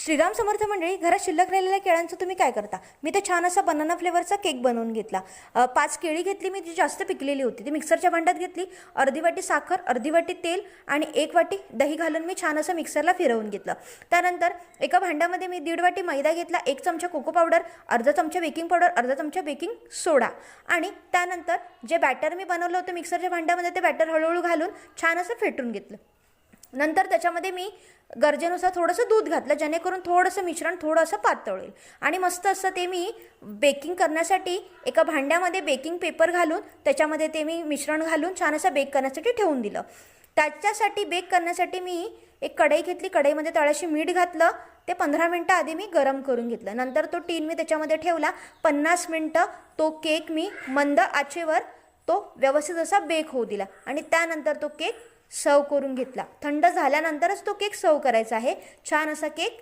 श्रीराम समर्थ मंडळी, घरात शिल्लक राहिलेल्या केळ्यांचं तुम्ही काय करता? मी तर छान असा बनाना फ्लेवरचा केक बनवून घेतला. 5 केळी घेतली मी, जी जास्त पिकलेली होती. ती मिक्सरच्या भांड्यात घेतली. अर्धी वाटी साखर, अर्धी वाटी तेल आणि 1 वाटी दही घालून मी छान असं मिक्सरला फिरवून घेतलं. त्यानंतर एका भांड्यामध्ये मी 1.5 वाटी मैदा घेतला, 1 चमचा कोको पावडर, अर्धा चमचा बेकिंग पावडर, अर्धा चमचा बेकिंग सोडा आणि त्यानंतर जे बॅटर मी बनवलं होतं मिक्सरच्या भांड्यामध्ये ते बॅटर हळूहळू घालून छान असं फेटून घेतलं. नंतर त्याच्यामध्ये मी गरजेनुसार थोडंसं दूध घातलं, जेणेकरून थोडंसं मिश्रण थोडंसं पातळ होईल. आणि मस्त असं ते मी बेकिंग करण्यासाठी एका भांड्यामध्ये बेकिंग पेपर घालून त्याच्यामध्ये ते मी मिश्रण घालून छान असं बेक करण्यासाठी ठेवून दिलं. त्याच्यासाठी बेक करण्यासाठी मी एक कढई घेतली. कढईमध्ये तळाशी मीठ घातलं. ते 15 मिनटं आधी मी गरम करून घेतलं. नंतर तो टीन मी त्याच्यामध्ये ठेवला. 50 मिनटं तो केक मी मंद आचेवर तो व्यवस्थित असा बेक होऊ दिला आणि त्यानंतर तो केक सर्व करून घेतला. थंड झाल्यानंतरच तो केक सर्व करायचा आहे. छान असा केक